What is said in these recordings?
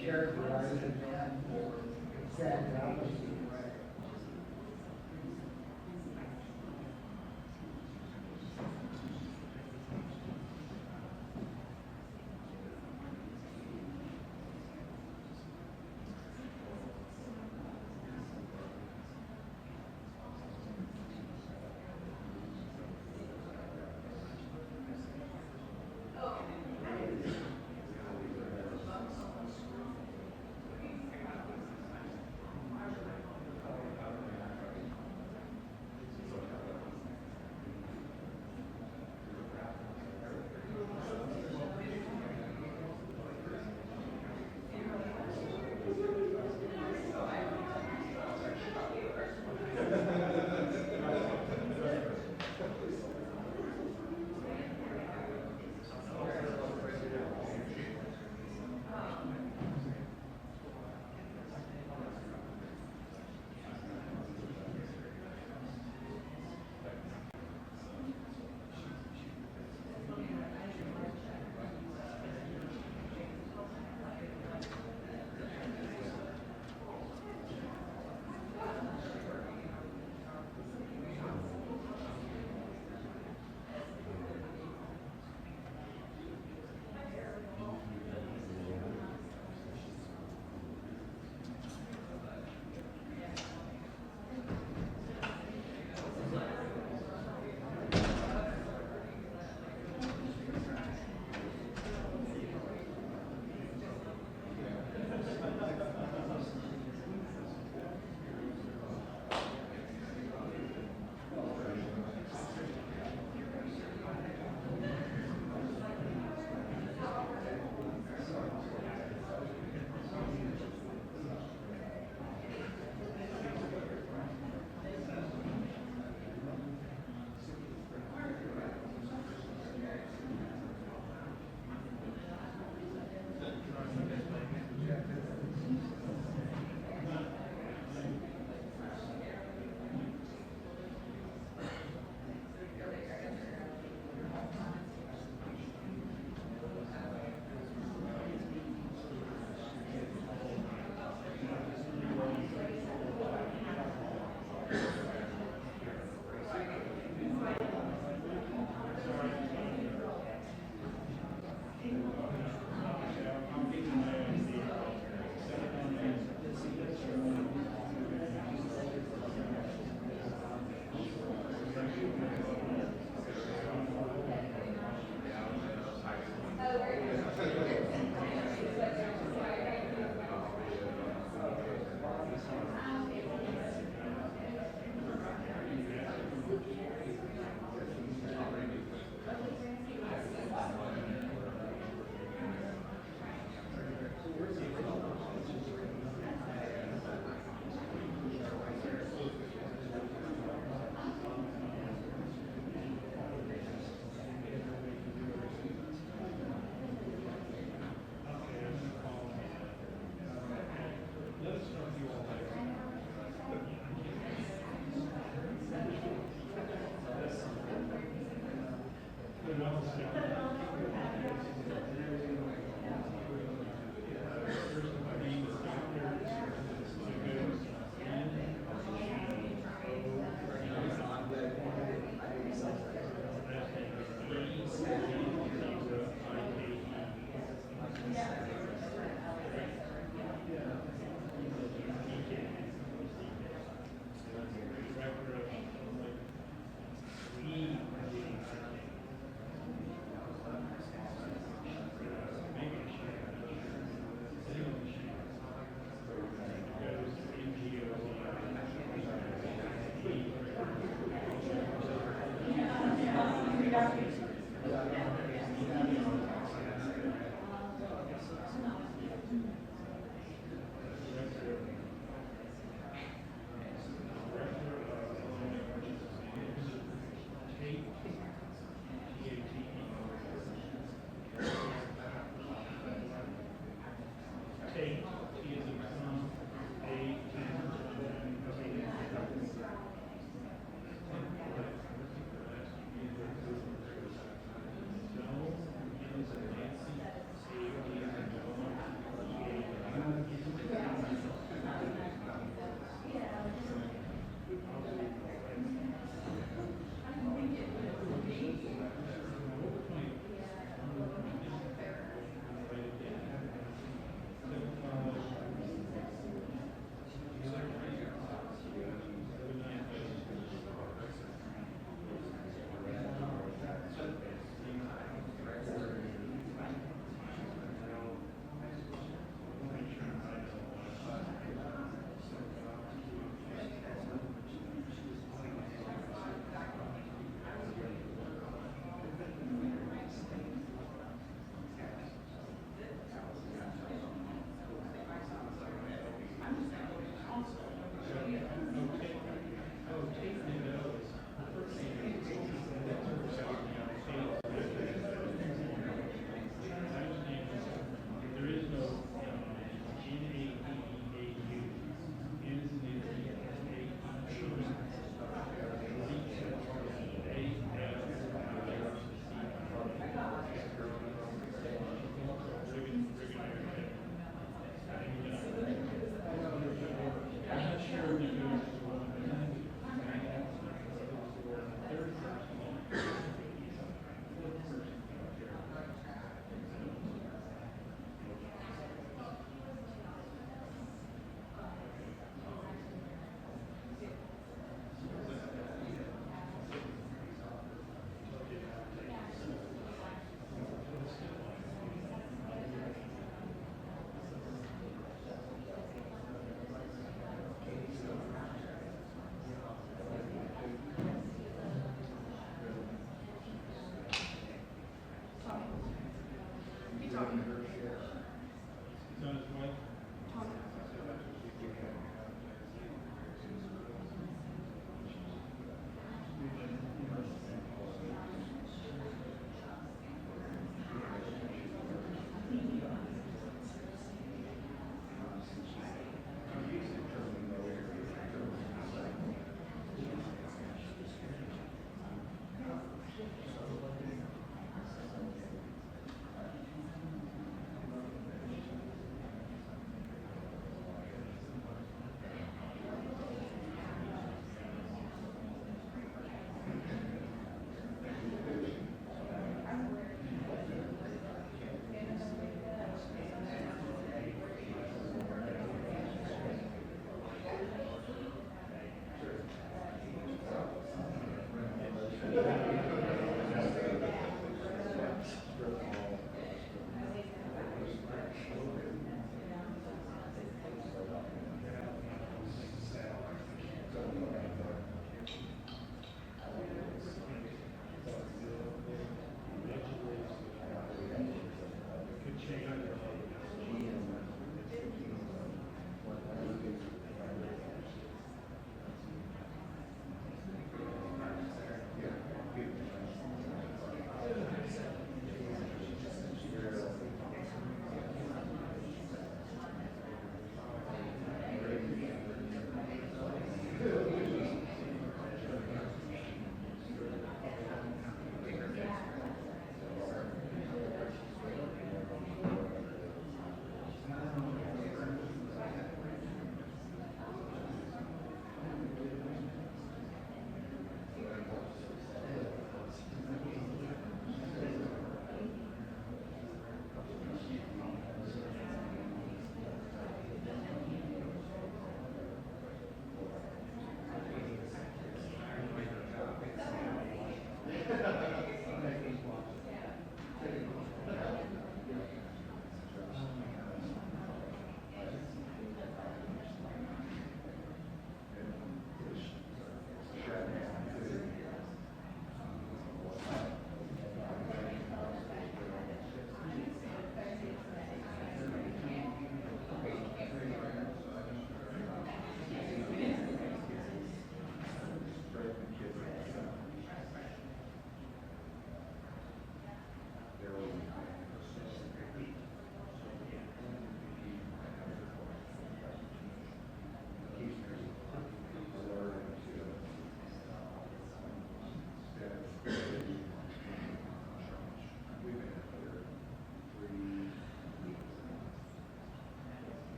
characterize it and exact opposite.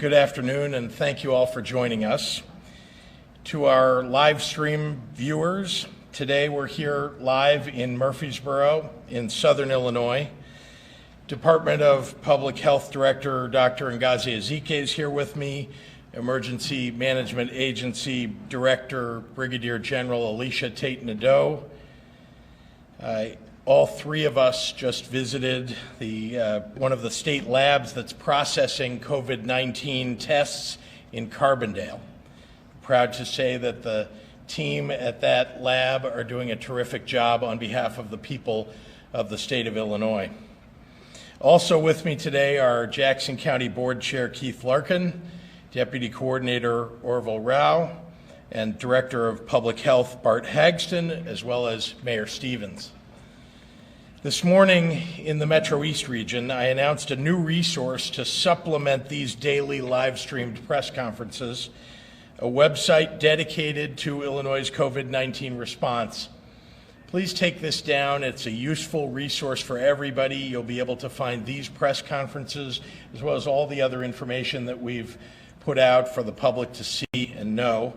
Good afternoon, and thank you all for joining us. To our live stream viewers, today we're here live in Murfreesboro in Southern Illinois. Department of Public Health Director Dr. Ngozi Ezike is here with me. Emergency Management Agency Director Brigadier General Alicia Tate-Nadeau. All three of us just visited one of the state labs that's processing COVID-19 tests in Carbondale. Proud to say that the team at that lab are doing a terrific job on behalf of the people of the state of Illinois. Also with me today are Jackson County Board Chair Keith Larkin, Deputy Coordinator Orville Rao, and Director of Public Health Bart Hagston, as well as Mayor Stevens. This morning in the Metro East region, I announced a new resource to supplement these daily live-streamed press conferences, a website dedicated to Illinois' COVID-19 response. Please take this down. It's a useful resource for everybody. You'll be able to find these press conferences as well as all the other information that we've put out for the public to see and know.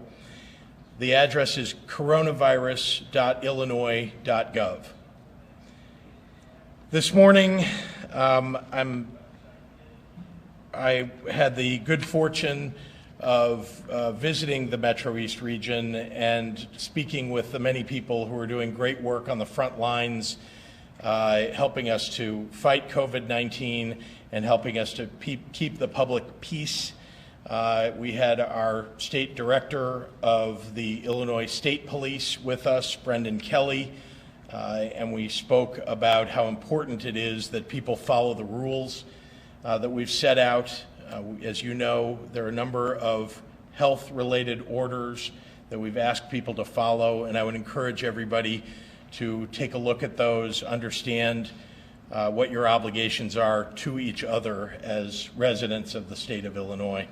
The address is coronavirus.illinois.gov. This morning, I had the good fortune of visiting the Metro East region and speaking with the many people who are doing great work on the front lines, helping us to fight COVID-19 and helping us to keep the public peace. We had our state director of the Illinois State Police with us, Brendan Kelly, and we spoke about how important it is that people follow the rules that we've set out. As you know, there are a number of health-related orders that we've asked people to follow, and I would encourage everybody to take a look at those, understand what your obligations are to each other as residents of the state of Illinois.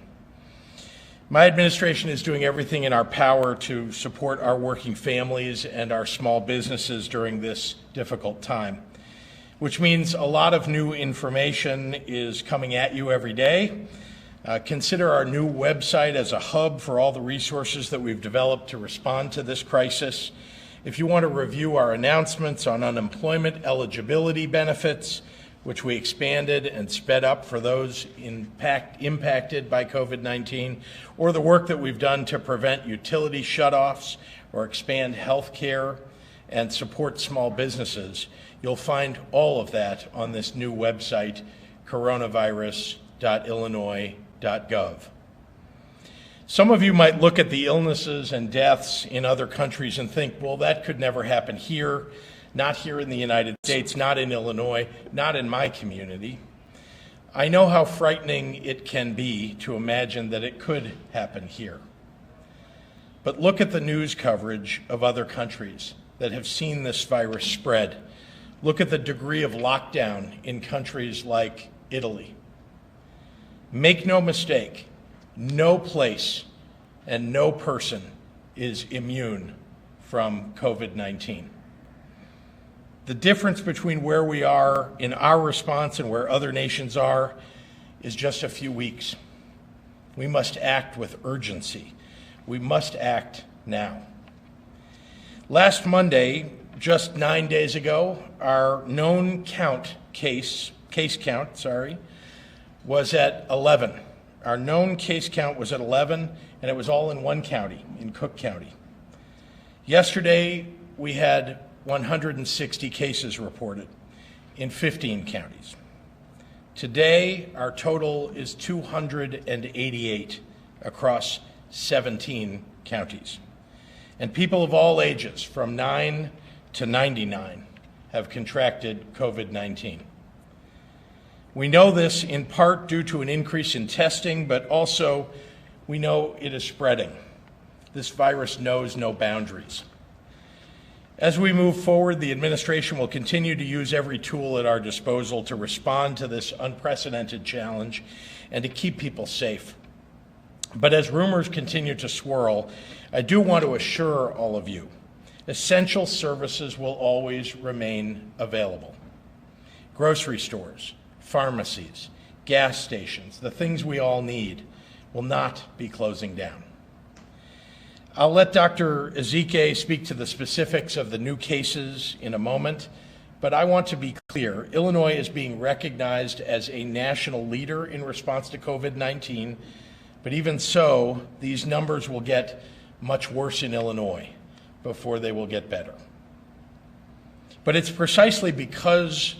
My administration is doing everything in our power to support our working families and our small businesses during this difficult time, which means a lot of new information is coming at you every day. Consider our new website as a hub for all the resources that we've developed to respond to this crisis. If you want to review our announcements on unemployment eligibility benefits, which we expanded and sped up for those impacted by COVID-19, or the work that we've done to prevent utility shutoffs or expand health care and support small businesses, you'll find all of that on this new website, coronavirus.illinois.gov. Some of you might look at the illnesses and deaths in other countries and think, well, that could never happen here. Not here in the United States, not in Illinois, not in my community. I know how frightening it can be to imagine that it could happen here. But look at the news coverage of other countries that have seen this virus spread. Look at the degree of lockdown in countries like Italy. Make no mistake, no place and no person is immune from COVID-19. The difference between where we are in our response and where other nations are is just a few weeks. We must act with urgency. We must act now. Last Monday, just 9 days ago, our known case count, was at 11. Our known case count was at 11, and it was all in one county, in Cook County. Yesterday, we had 160 cases reported in 15 counties. Today, our total is 288 across 17 counties. And people of all ages, from 9 to 99, have contracted COVID-19. We know this in part due to an increase in testing, but also we know it is spreading. This virus knows no boundaries. As we move forward, the administration will continue to use every tool at our disposal to respond to this unprecedented challenge and to keep people safe. But as rumors continue to swirl, I do want to assure all of you, essential services will always remain available. Grocery stores, pharmacies, gas stations, the things we all need, will not be closing down. I'll let Dr. Ezike speak to the specifics of the new cases in a moment, but I want to be clear. Illinois is being recognized as a national leader in response to COVID-19, but even so, these numbers will get much worse in Illinois before they will get better. But it's precisely because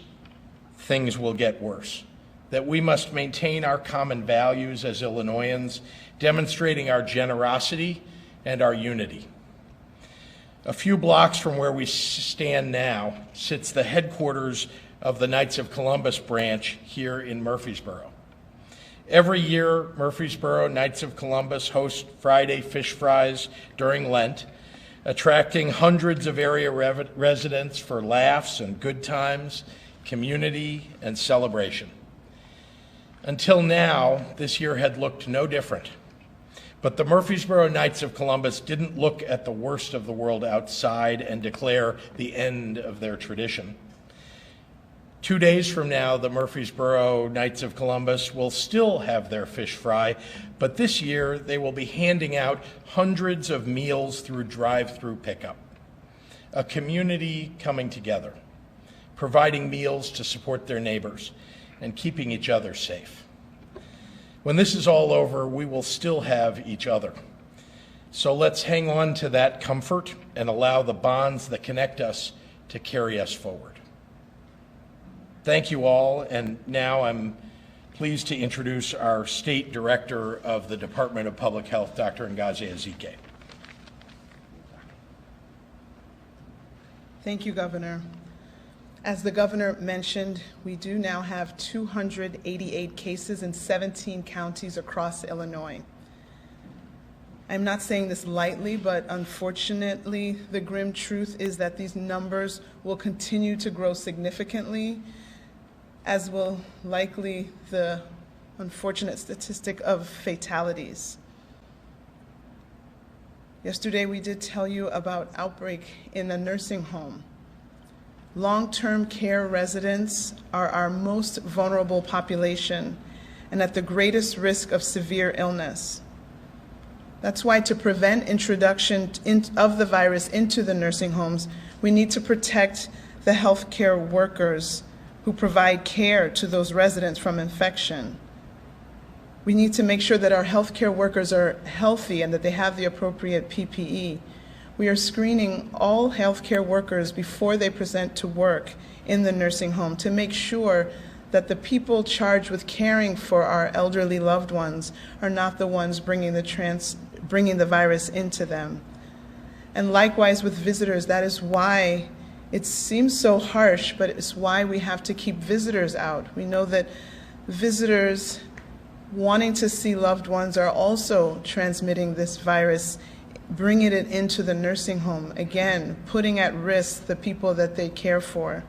things will get worse that we must maintain our common values as Illinoisans, demonstrating our generosity and our unity. A few blocks from where we stand now sits the headquarters of the Knights of Columbus branch here in Murfreesboro. Every year, Murfreesboro Knights of Columbus host Friday fish fries during Lent, attracting hundreds of area residents for laughs and good times, community, and celebration. Until now, this year had looked no different. But the Murfreesboro Knights of Columbus didn't look at the worst of the world outside and declare the end of their tradition. 2 days from now, the Murfreesboro Knights of Columbus will still have their fish fry, but this year they will be handing out hundreds of meals through drive-through pickup. A community coming together, providing meals to support their neighbors, and keeping each other safe. When this is all over, we will still have each other. So let's hang on to that comfort and allow the bonds that connect us to carry us forward. Thank you all, and now I'm pleased to introduce our State Director of the Department of Public Health, Dr. Ngozi Ezike. Thank you, Governor. As the Governor mentioned, we do now have 288 cases in 17 counties across Illinois. I'm not saying this lightly, but unfortunately, the grim truth is that these numbers will continue to grow significantly, as will likely the unfortunate statistic of fatalities. Yesterday, we did tell you about outbreak in a nursing home. Long-term care residents are our most vulnerable population and at the greatest risk of severe illness. That's why to prevent introduction of the virus into the nursing homes, we need to protect the healthcare workers who provide care to those residents from infection. We need to make sure that our healthcare workers are healthy and that they have the appropriate PPE. We are screening all healthcare workers before they present to work in the nursing home to make sure that the people charged with caring for our elderly loved ones are not the ones bringing the virus into them. And likewise with visitors, that is why it seems so harsh, but it's why we have to keep visitors out. We know that visitors wanting to see loved ones are also transmitting this virus, bringing it into the nursing home, again, putting at risk the people that they care for.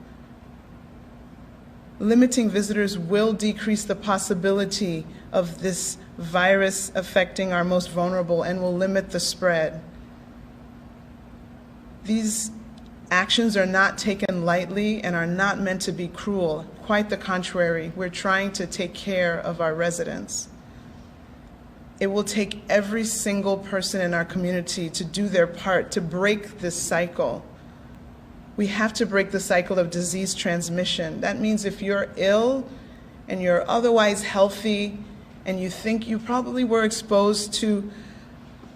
Limiting visitors will decrease the possibility of this virus affecting our most vulnerable and will limit the spread. These actions are not taken lightly and are not meant to be cruel. Quite the contrary, we're trying to take care of our residents. It will take every single person in our community to do their part to break this cycle. We have to break the cycle of disease transmission. That means if you're ill and you're otherwise healthy and you think you probably were exposed to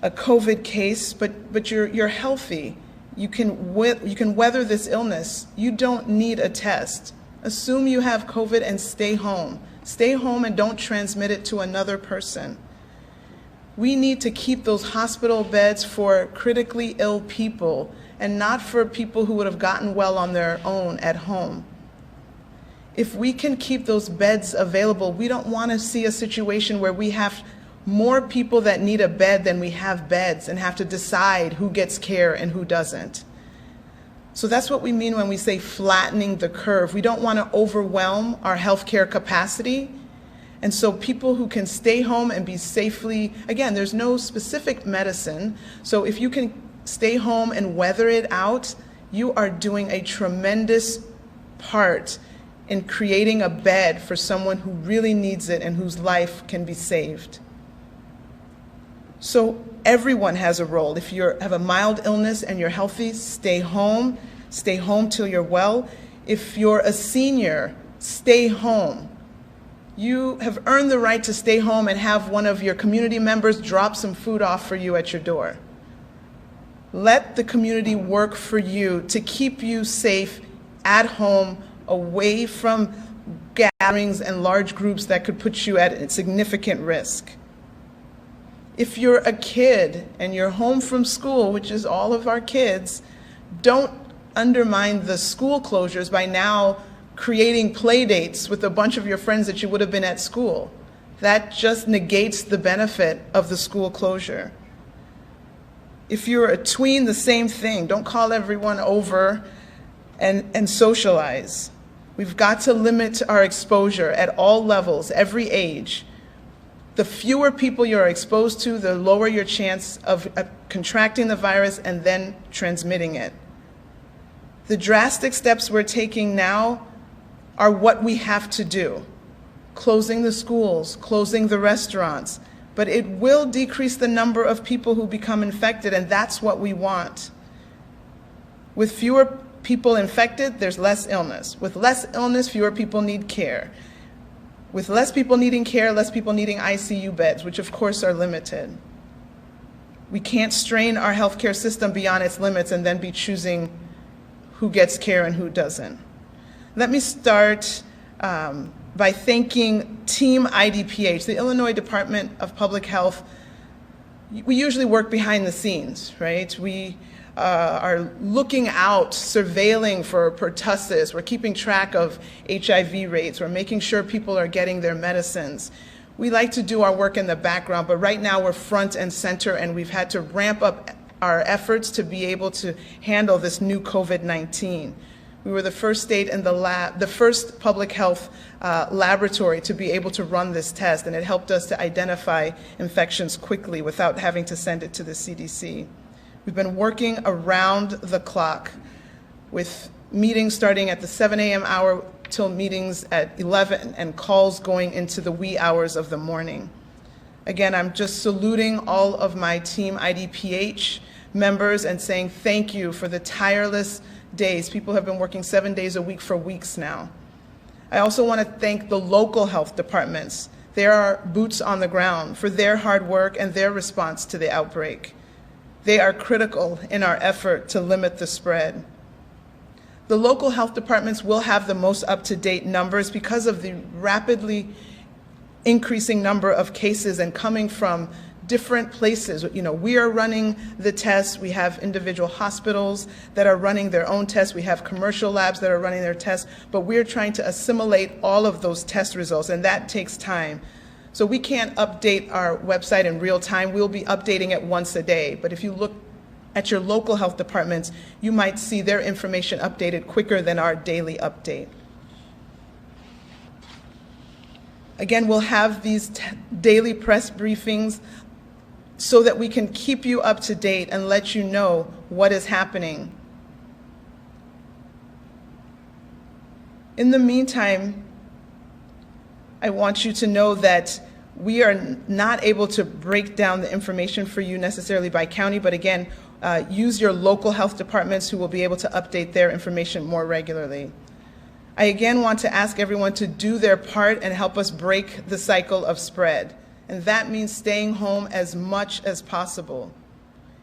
a COVID case, but you're healthy, you can weather this illness. You don't need a test. Assume you have COVID and stay home. Stay home and don't transmit it to another person. We need to keep those hospital beds for critically ill people and not for people who would have gotten well on their own at home. If we can keep those beds available, we don't want to see a situation where we have more people that need a bed than we have beds and have to decide who gets care and who doesn't. So that's what we mean when we say flattening the curve. We don't want to overwhelm our healthcare capacity. And so people who can stay home and be safely, again, there's no specific medicine. So if you can stay home and weather it out, you are doing a tremendous part in creating a bed for someone who really needs it and whose life can be saved. So everyone has a role. If you have a mild illness and you're healthy, stay home till you're well. If you're a senior, stay home. You have earned the right to stay home and have one of your community members drop some food off for you at your door. Let the community work for you to keep you safe at home, away from gatherings and large groups that could put you at significant risk. If you're a kid and you're home from school, which is all of our kids, don't undermine the school closures by now creating play dates with a bunch of your friends that you would have been at school. That just negates the benefit of the school closure. If you're a tween, the same thing. Don't call everyone over and socialize. We've got to limit our exposure at all levels, every age. The fewer people you're exposed to, the lower your chance of contracting the virus and then transmitting it. The drastic steps we're taking now are what we have to do. Closing the schools, closing the restaurants, but it will decrease the number of people who become infected, and that's what we want. With fewer people infected, there's less illness. With less illness, fewer people need care. With less people needing care, less people needing ICU beds, which of course are limited. We can't strain our healthcare system beyond its limits and then be choosing who gets care and who doesn't. Let me start by thanking Team IDPH, the Illinois Department of Public Health. We usually work behind the scenes, right? We are looking out, surveilling for pertussis. We're keeping track of HIV rates. We're making sure people are getting their medicines. We like to do our work in the background, but right now we're front and center, and we've had to ramp up our efforts to be able to handle this new COVID-19. We were the first state in the first public health laboratory to be able to run this test, and it helped us to identify infections quickly without having to send it to the CDC. We've been working around the clock with meetings starting at the 7 a.m. hour till meetings at 11 and calls going into the wee hours of the morning. Again, I'm just saluting all of my Team IDPH members and saying thank you for the tireless days. People have been working 7 days a week for weeks now. I also want to thank the local health departments. They are boots on the ground for their hard work and their response to the outbreak. They are critical in our effort to limit the spread. The local health departments will have the most up-to-date numbers because of the rapidly increasing number of cases and coming from different places. You know, we are running the tests. We have individual hospitals that are running their own tests. We have commercial labs that are running their tests, but we're trying to assimilate all of those test results, and that takes time. So we can't update our website in real time. We'll be updating it once a day. But if you look at your local health departments, you might see their information updated quicker than our daily update. Again, we'll have these daily press briefings so that we can keep you up to date and let you know what is happening. In the meantime, I want you to know that we are not able to break down the information for you necessarily by county, but again, use your local health departments who will be able to update their information more regularly. I again want to ask everyone to do their part and help us break the cycle of spread. And that means staying home as much as possible.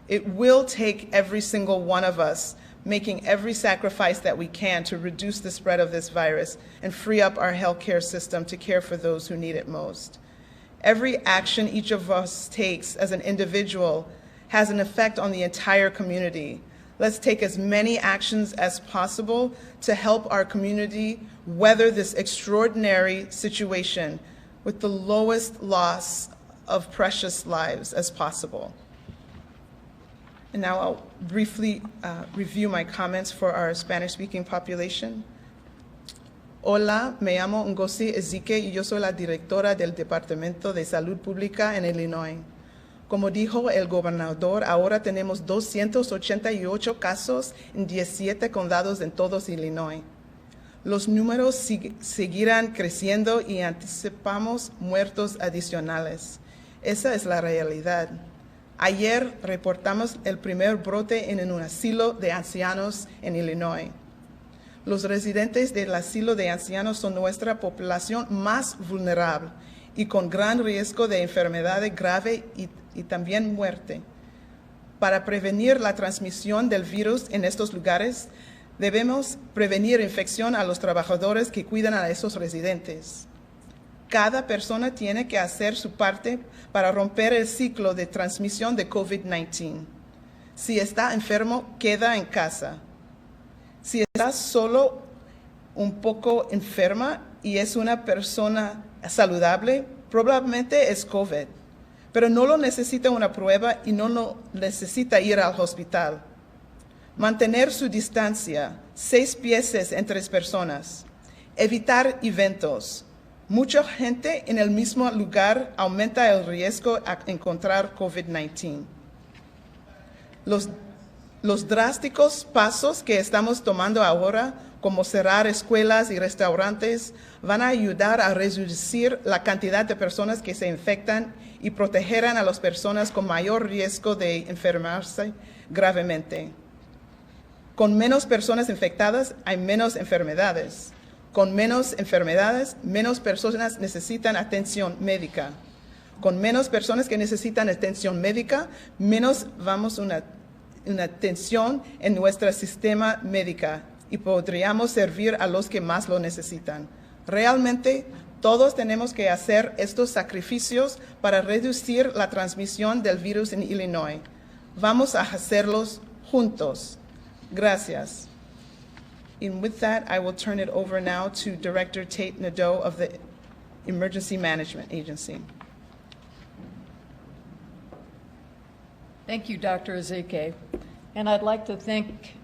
It will take every single one of us making every sacrifice that we can to reduce the spread of this virus and free up our healthcare system to care for those who need it most. Every action each of us takes as an individual has an effect on the entire community. Let's take as many actions as possible to help our community weather this extraordinary situation with the lowest loss of precious lives as possible. And now I'll briefly review my comments for our Spanish-speaking population. Hola, me llamo Ngozi Ezike y yo soy la directora del Departamento de Salud Pública en Illinois. Como dijo el gobernador, ahora tenemos 288 casos en 17 condados en todos Illinois. Los números seguirán creciendo y anticipamos muertos adicionales. Esa es la realidad. Ayer reportamos el primer brote en un asilo de ancianos en Illinois. Los residentes del asilo de ancianos son nuestra población más vulnerable y con gran riesgo de enfermedad grave y también muerte. Para prevenir la transmisión del virus en estos lugares, debemos prevenir infección a los trabajadores que cuidan a esos residentes. Cada persona tiene que hacer su parte para romper el ciclo de transmisión de COVID-19. Si está enfermo, queda en casa. Si está solo un poco enferma y es una persona saludable, probablemente es COVID, pero no lo necesita una prueba y no lo necesita ir al hospital. Mantener su distancia, 6 pies entre personas. Evitar eventos. Mucha gente en el mismo lugar aumenta el riesgo a encontrar COVID-19. Los drásticos pasos que estamos tomando ahora, como cerrar escuelas y restaurantes, van a ayudar a reducir la cantidad de personas que se infectan y protegerán a las personas con mayor riesgo de enfermarse gravemente. Con menos personas infectadas hay menos enfermedades. Con menos enfermedades, menos personas necesitan atención médica. Con menos personas que necesitan atención médica, menos vamos a una tensión en nuestro sistema médico y podríamos servir a los que más lo necesitan. Realmente, todos tenemos que hacer estos sacrificios para reducir la transmisión del virus en Illinois. Vamos a hacerlos juntos. Gracias. And with that, I will turn it over now to Director Tate Nadeau of the Emergency Management Agency. Thank you, Dr. Ezeke. And I'd like to thank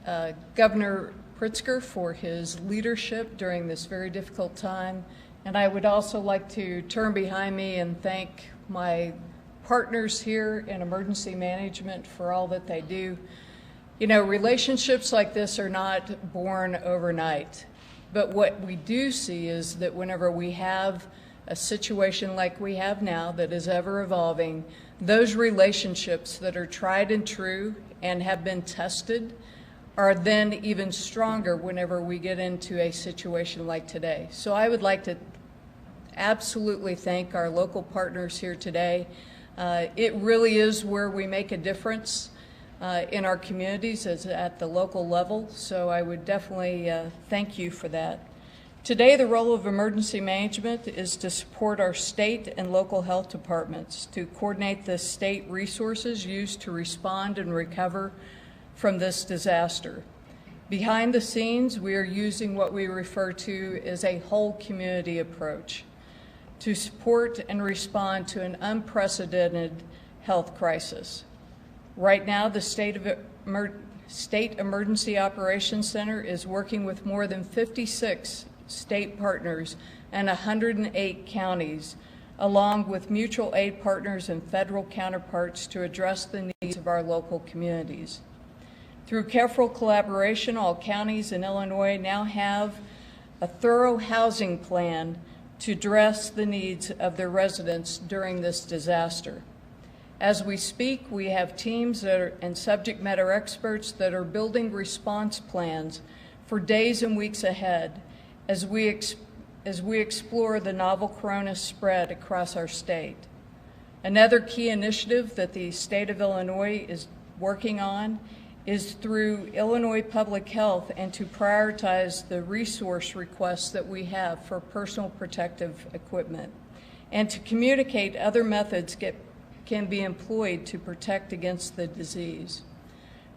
Governor Pritzker for his leadership during this very difficult time. And I would also like to turn behind me and thank my partners here in emergency management for all that they do. You know, relationships like this are not born overnight. But what we do see is that whenever we have a situation like we have now that is ever evolving, those relationships that are tried and true and have been tested are then even stronger whenever we get into a situation like today. So I would like to absolutely thank our local partners here today. It really is where we make a difference in our communities as at the local level, so I would definitely thank you for that. Today, the role of emergency management is to support our state and local health departments to coordinate the state resources used to respond and recover from this disaster. Behind the scenes, we are using what we refer to as a whole community approach to support and respond to an unprecedented health crisis. Right now, the State Emergency Operations Center is working with more than 56 state partners and 108 counties, along with mutual aid partners and federal counterparts to address the needs of our local communities. Through careful collaboration, all counties in Illinois now have a thorough housing plan to address the needs of their residents during this disaster. As we speak, we have teams and subject matter experts that are building response plans for days and weeks ahead as we explore the novel corona spread across our state. Another key initiative that the state of Illinois is working on is through Illinois Public Health and to prioritize the resource requests that we have for personal protective equipment and to communicate other methods can be employed to protect against the disease.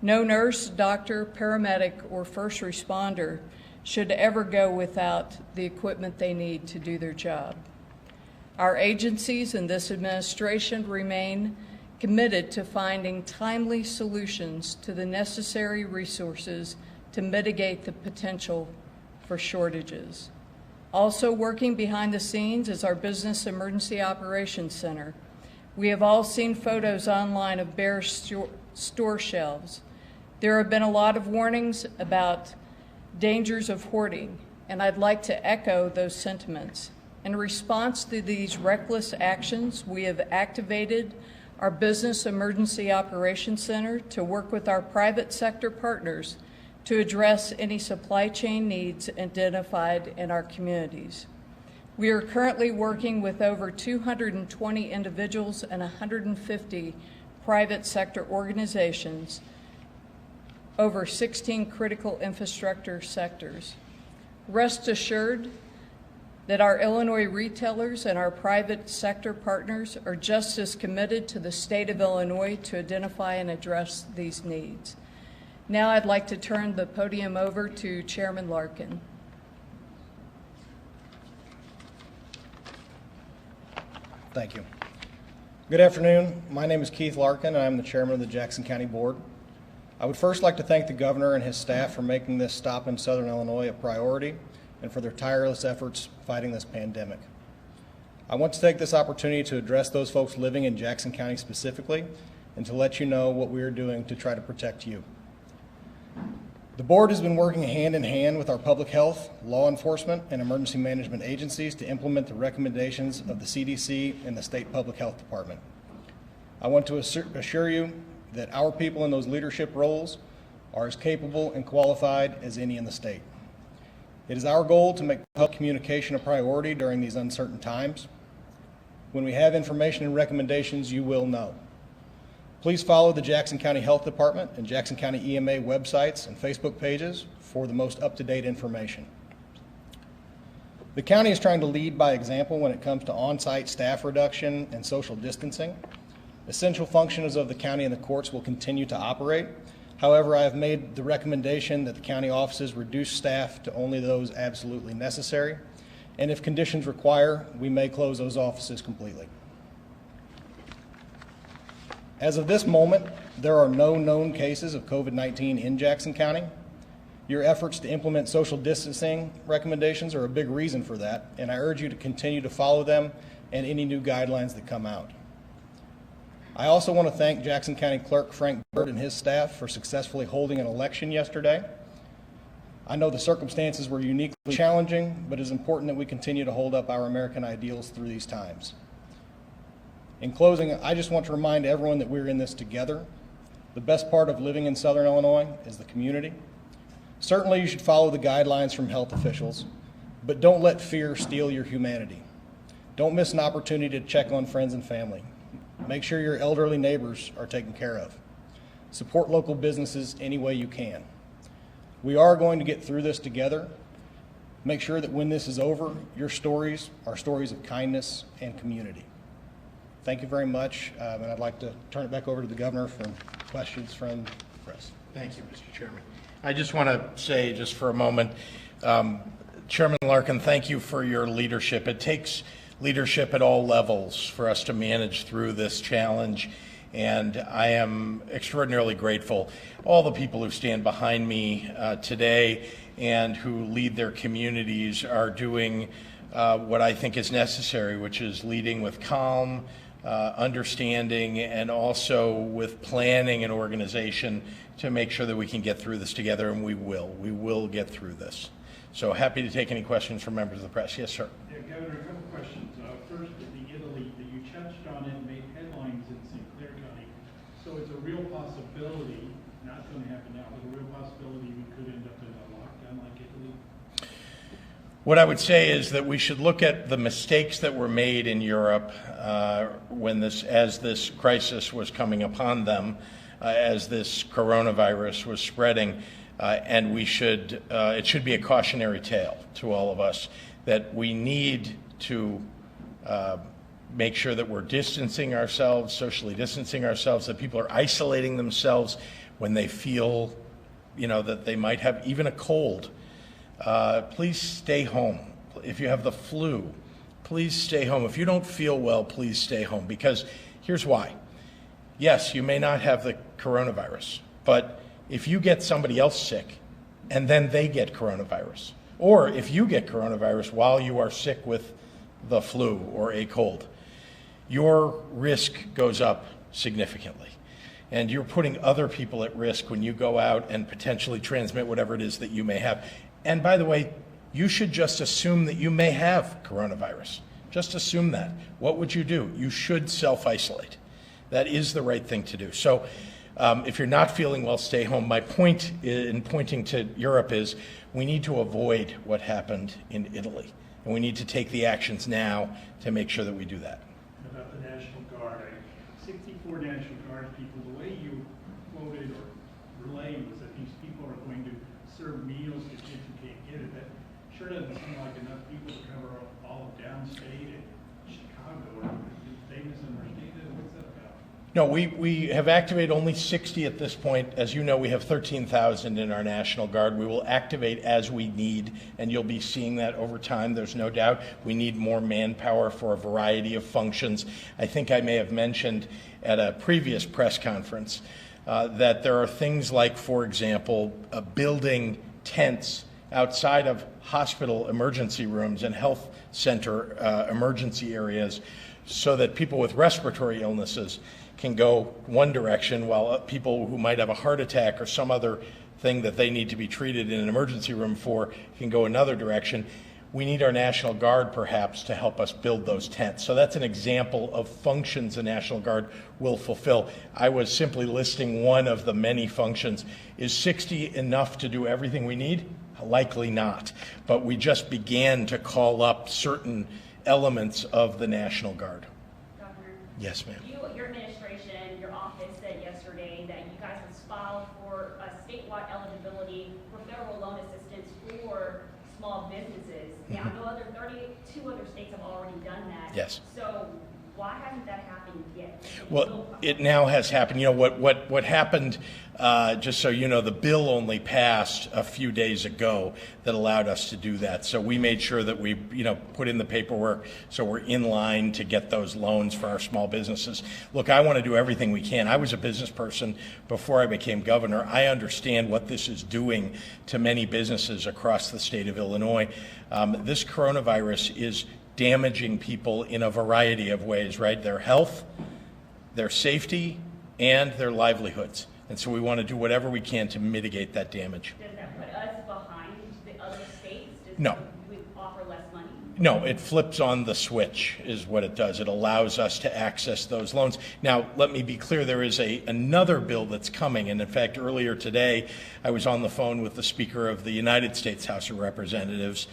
No nurse, doctor, paramedic, or first responder should ever go without the equipment they need to do their job. Our agencies and this administration remain committed to finding timely solutions to the necessary resources to mitigate the potential for shortages. Also working behind the scenes is our Business Emergency Operations Center. We have all seen photos online of bare store shelves. There have been a lot of warnings about dangers of hoarding, and I'd like to echo those sentiments. In response to these reckless actions, we have activated our Business Emergency Operations Center to work with our private sector partners to address any supply chain needs identified in our communities. We are currently working with over 220 individuals and 150 private sector organizations, over 16 critical infrastructure sectors. Rest assured that our Illinois retailers and our private sector partners are just as committed to the state of Illinois to identify and address these needs. Now I'd like to turn the podium over to Chairman Larkin. Thank you. Good afternoon. My name is Keith Larkin, and I'm the chairman of the Jackson County Board. I would first like to thank the governor and his staff for making this stop in Southern Illinois a priority and for their tireless efforts fighting this pandemic. I want to take this opportunity to address those folks living in Jackson County specifically and to let you know what we are doing to try to protect you. The board has been working hand in hand with our public health, law enforcement, and emergency management agencies to implement the recommendations of the CDC and the state public health department. I want to assure you that our people in those leadership roles are as capable and qualified as any in the state. It is our goal to make public communication a priority during these uncertain times. When we have information and recommendations, you will know. Please follow the Jackson County Health Department and Jackson County EMA websites and Facebook pages for the most up-to-date information. The county is trying to lead by example when it comes to on-site staff reduction and social distancing. Essential functions of the county and the courts will continue to operate. However, I have made the recommendation that the county offices reduce staff to only those absolutely necessary, and if conditions require, we may close those offices completely. As of this moment, there are no known cases of COVID-19 in Jackson County. Your efforts to implement social distancing recommendations are a big reason for that, and I urge you to continue to follow them and any new guidelines that come out. I also want to thank Jackson County Clerk Frank Bird and his staff for successfully holding an election yesterday. I know the circumstances were uniquely challenging, but it is important that we continue to hold up our American ideals through these times. In closing, I just want to remind everyone that we're in this together. The best part of living in Southern Illinois is the community. Certainly you should follow the guidelines from health officials, but don't let fear steal your humanity. Don't miss an opportunity to check on friends and family. Make sure your elderly neighbors are taken care of. Support local businesses any way you can. We are going to get through this together. Make sure that when this is over, your stories are stories of kindness and community. Thank you very much, and I'd like to turn it back over to the governor for questions from the press. Thank you, Mr. Chairman. I just want to say, just for a moment, Chairman Larkin, thank you for your leadership. It takes leadership at all levels for us to manage through this challenge, and I am extraordinarily grateful. All the people who stand behind me today and who lead their communities are doing what I think is necessary, which is leading with calm, understanding, and also with planning and organization to make sure that we can get through this together, and we will. We will get through this. So happy to take any questions from members of the press. Yes, sir. Yeah, Governor, a couple questions. First, the Italy that you touched on it made headlines in St. Clair County. So it's a real possibility, not going to happen now, but a real possibility we could end up in a lockdown like Italy. What I would say is that we should look at the mistakes that were made in Europe as this crisis was coming upon them, as this coronavirus was spreading, and it should be a cautionary tale to all of us that we need to make sure that we're distancing ourselves, socially distancing ourselves, that people are isolating themselves when they feel, that they might have even a cold. Please stay home. If you have the flu, please stay home. If you don't feel well, please stay home, because here's why. Yes, you may not have the coronavirus, but if you get somebody else sick and then they get coronavirus, or if you get coronavirus while you are sick with the flu or a cold, your risk goes up significantly. And you're putting other people at risk when you go out and potentially transmit whatever it is that you may have. And by the way, you should just assume that you may have coronavirus. Just assume that. What would you do? You should self-isolate. That is the right thing to do. So if you're not feeling well, stay home. My point in pointing to Europe is we need to avoid what happened in Italy. And we need to take the actions now to make sure that we do that. About the National Guard, 64 National Guard people, the way you quoted or relayed was that these people are going to serve meals to kids who can't get it. That sure doesn't seem like enough people to cover all of downstate and Chicago. Or did they misunderstand it? What's that about? No, we have activated only 60 at this point. As you know, we have 13,000 in our National Guard. We will activate as we need, and you'll be seeing that over time. There's no doubt we need more manpower for a variety of functions. I think I may have mentioned at a previous press conference that there are things like, for example, building tents outside of hospital emergency rooms and health center emergency areas so that people with respiratory illnesses can go one direction while people who might have a heart attack or some other thing that they need to be treated in an emergency room for can go another direction. We need our National Guard perhaps to help us build those tents. So that's an example of functions the National Guard will fulfill. I was simply listing one of the many functions. Is 60 enough to do everything we need? Likely not. But we just began to call up certain elements of the National Guard. Governor? Yes, ma'am. Your administration, your office said yesterday that you guys have filed for a statewide eligibility for federal loan assistance for small businesses. Now, I know 32 other states have already done that. Yes. So why hasn't that happened yet? Well, it now has happened. You know, what happened, just so you know, the bill only passed a few days ago that allowed us to do that. So we made sure that we, put in the paperwork so we're in line to get those loans for our small businesses. Look, I want to do everything we can. I was a business person before I became governor. I understand what this is doing to many businesses across the state of Illinois. This coronavirus is damaging people in a variety of ways, right? Their health, their safety, and their livelihoods. And so we want to do whatever we can to mitigate that damage. Does that put us behind the other states? No. We offer less money? No, it flips on the switch is what it does. It allows us to access those loans. Now, let me be clear, there is another bill that's coming. And in fact, earlier today, I was on the phone with the Speaker of the United States House of Representatives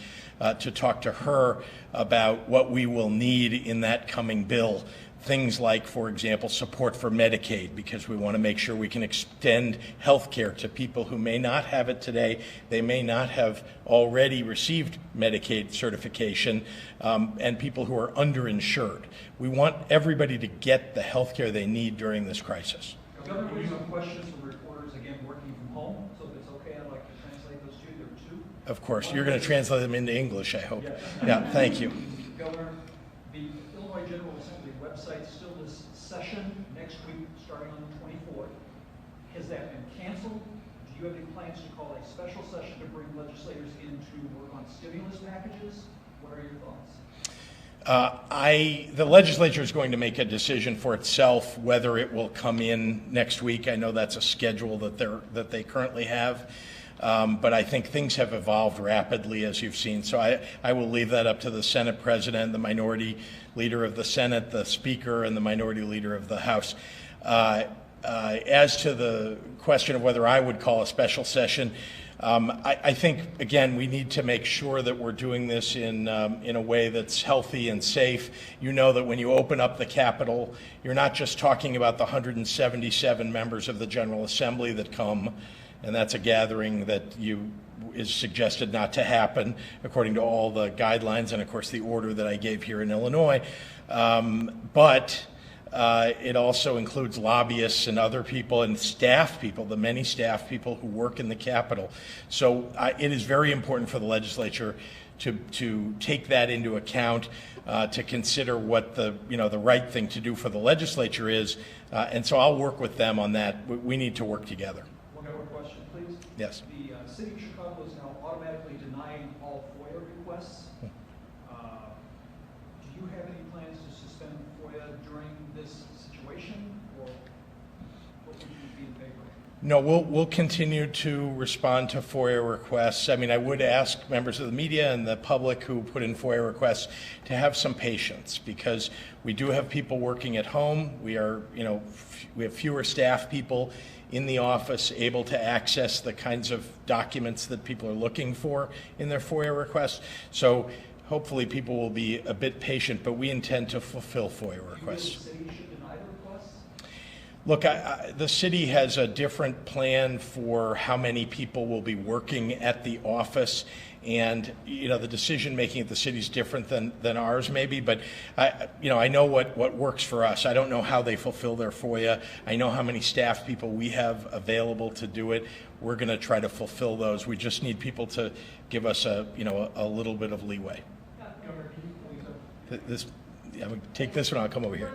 to talk to her about what we will need in that coming bill. Things like, for example, support for Medicaid, because we want to make sure we can extend health care to people who may not have it today. They may not have already received Medicaid certification, and people who are underinsured. We want everybody to get the health care they need during this crisis. Governor, we have questions from reporters, again, working from home, so if it's okay, I'd like to translate those to you. There are two. Of course, you're going to translate them into English, I hope. Yeah, thank you. Governor, the Illinois General Assembly website still lists session next week, starting on the 24th. Has that been canceled? Do you have any plans to call a special session to bring legislators in to work on stimulus packages? What are your thoughts? The legislature is going to make a decision for itself whether it will come in next week. I know that's a schedule that they currently have. But I think things have evolved rapidly, as you've seen. So I will leave that up to the Senate President, the Minority Leader of the Senate, the Speaker, and the Minority Leader of the House. As to the question of whether I would call a special session, I think, again, we need to make sure that we're doing this in a way that's healthy and safe. You know that when you open up the Capitol, you're not just talking about the 177 members of the General Assembly that come, and that's a gathering that is suggested not to happen according to all the guidelines and, of course, the order that I gave here in Illinois. But it also includes lobbyists and other people and staff people, the many staff people who work in the Capitol. So it is very important for the legislature to take that into account, to consider what the right thing to do for the legislature is. And so I'll work with them on that. We need to work together. One more question, please. Yes. The city of Chicago is now automatically denying all FOIA requests. Do you have any plans to suspend FOIA during this situation, or what would you be in favor of? No, we'll continue to respond to FOIA requests. I mean, I would ask members of the media and the public who put in FOIA requests to have some patience, because we do have people working at home. We are, we have fewer staff people in the office able to access the kinds of documents that people are looking for in their FOIA requests. So hopefully people will be a bit patient, but we intend to fulfill FOIA requests. Look, the city has a different plan for how many people will be working at the office, and the decision making at the city is different than ours maybe. But I know what works for us. I don't know how they fulfill their FOIA. I know how many staff people we have available to do it. We're going to try to fulfill those. We just need people to give us a little bit of leeway. Governor, can you please? I'm going to take this one. I'll come over here.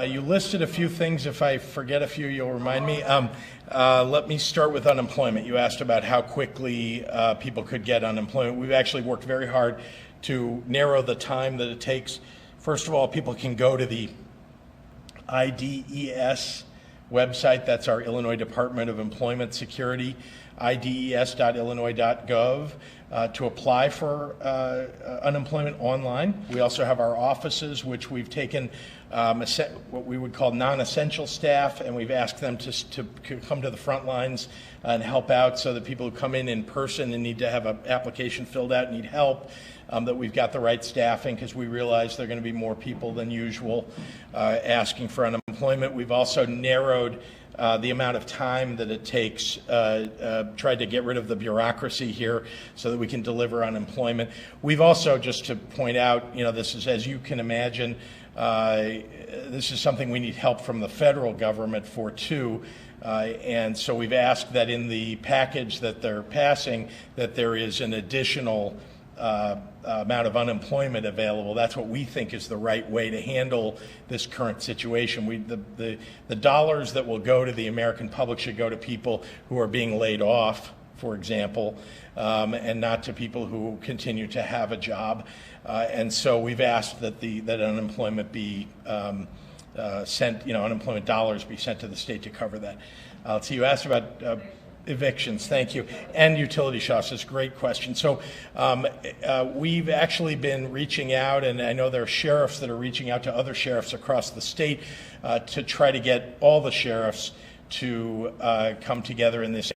You listed a few things. If I forget a few, you'll remind me. Let me start with unemployment. You asked about how quickly people could get unemployment. We've actually worked very hard to narrow the time that it takes. First of all, people can go to the IDES website. That's our Illinois Department of Employment Security, ides.illinois.gov, to apply for unemployment online. We also have our offices, which we've taken what we would call non-essential staff, and we've asked them to come to the front lines and help out, so that people who come in person and need to have an application filled out, need help, that we've got the right staffing, because we realize there are going to be more people than usual asking for unemployment. We've also narrowed the amount of time that it takes, tried to get rid of the bureaucracy here so that we can deliver unemployment. We've also, just to point out, this is, as you can imagine, this is something we need help from the federal government for too. And so we've asked that in the package that they're passing, that there is an additional amount of unemployment available. That's what we think is the right way to handle this current situation. The dollars that will go to the American public should go to people who are being laid off, for example, and not to people who continue to have a job. And so we've asked that unemployment be sent, unemployment dollars be sent to the state to cover that. So you asked about evictions, thank you, and utility shutoffs. That's a great question. So we've actually been reaching out, and I know there are sheriffs that are reaching out to other sheriffs across the state to try to get all the sheriffs to come together in this